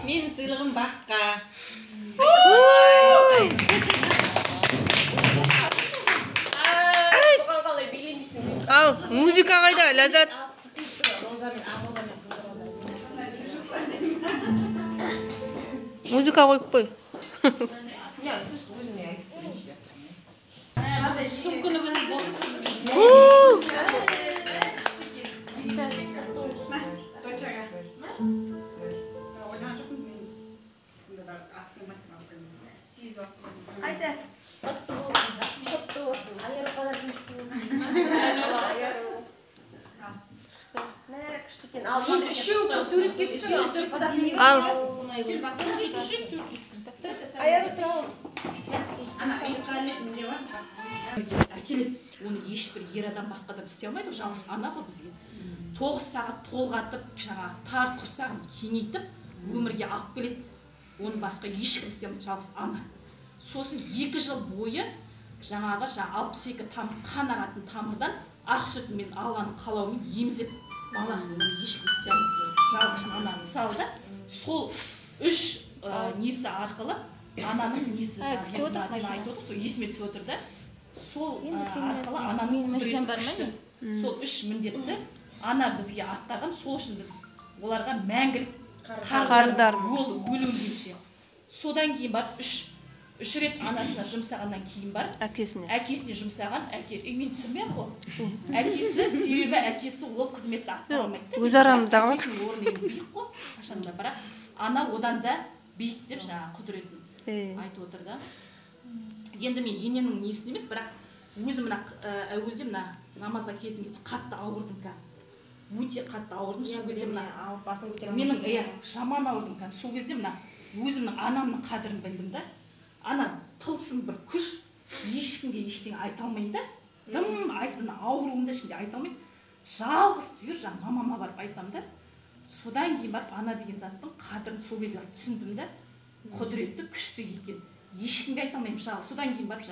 Менің сыйлығым баққа. Ал, музыка қайда, Ләззат? Музыка қойып қой. Сумканы күні болсын. Ал. Әкеледі. Оны ешбір ер адам басқа да істей алмайды. Жалғыз ана ғой бізге. 9 сағат толғатып, жаңағы тар құрсағын кеңейтіп, өмірге алып келеді. Оны басқа ешкім істей алмайды, жалғыз ана. Сосын 2 жыл бойы жаңағы 62 тамыр қан ағатын тамырдан ақ сүтімен Алланың қалауымен емізіп баласын ешкім істей алмайды. Жалғыз ана мысалы сол 3 несі арқылы ананың несі айтып сол есіме түсіп отырды. Сол арқылы ананың құдіреті күшті. Сол 3 міндетті ана бізге аттаған, сол үшін біз оларға мәңгілік қарыздармыз. Ол өлуінше. Содан кейін барып 3 рет анасына жұмсағаннан кейін барып әкесіне жұмсаған, мен түсірмей ғой. Әкесі себебі әкесі ол қызметті аттара алмайды. Өз арамыздағылар. Қашанда бірақ ана одан да биік деп жаңа құдіретін айтып отыр да. Енді мен ененің несін емес, бірақ өзім әуелде намазға келетін кезде қатты ауырдым кәм. Өте қатты ауырдым. Сол кезде менің жаман ауырдым кәм. Сол кезде өзімнің анамның қадірін білдім да. Ана тылсым бір күш, ешкімге ештеңе айта алмайын да. Дым ауруымда ішінде айта алмайын. Жалғыз түйір мамама барып айтам да. Содан кейін барып ана деген заттың қадірін сол кезде түсіндім да. Құдіретті күшті екен. Ешкімге айта алмаймын жалғыз. Содан кейін барып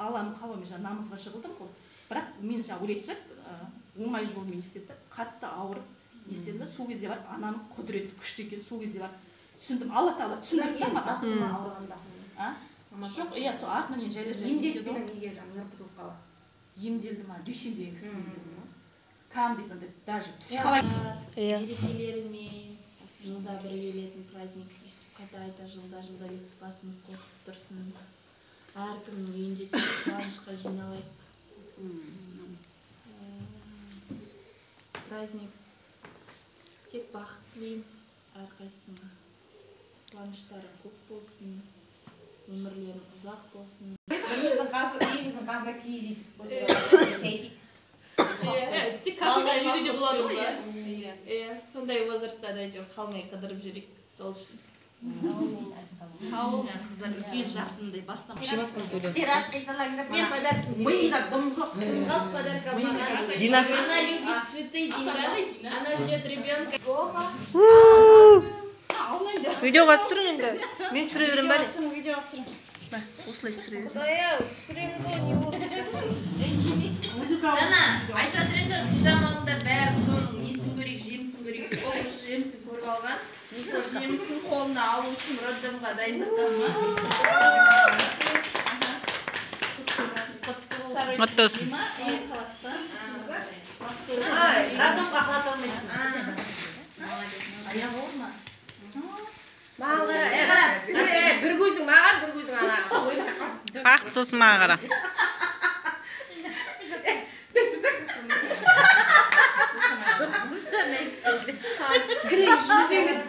Алланың қалауымен намазға жығылдым ғой. Бірақ мен ойлайтын оңай жолмен естетіп, қатты ауырып естедім да. Сол кезде барып ананың құдіреті күшті екен. Сол кезде барып түсіндім. Алла тағала түсіндірді маған. Басыма ауырған басымды. Жоқ, сол артынан жайлап естеді ғой. Емделді ма? Дүйсенбідегі кісі емделді ма? Кам дейді, даже психология. Ерекшелерімен жылда бір келетін праздник, қайта жылда өстіп басымыз қосып тұрсын. Әркімнің үйінде қуанышқа жиналайық. Праздник тек бақыт тілеймін әрқайсысына. Қуаныштары көп болсын, өмірлерің ұзақ болсын. Біріміздің қасында киіз етіп шәйшік. Кафеде үйде болады ғой. Сондай возрастта да қалмай қыдырып жүрек сол үшін. Сау қыздар үлкен жақсындай бастамай. Мен подаркам Дина. Она любит цветы, Дина. Она ждет ребенка. Плохо. Видеоға түсірін енді. Мен түсіре берем бәлі. Осылай түсіре берем. Дана, айтып отырыңдар, заманында бәрі соның несін көрейік, жемісін көрейік. Ол жемісін көріп алған. Сол жемісін қолына алу үшін роддомға дайындықтан ма? Құтты болсын. Роддомға қалата алмайсың. Аяқ ауыр ма? Бір көзің маған, бір көзің анаға. Бақыт сосын маған қара. Кірің жүз емес.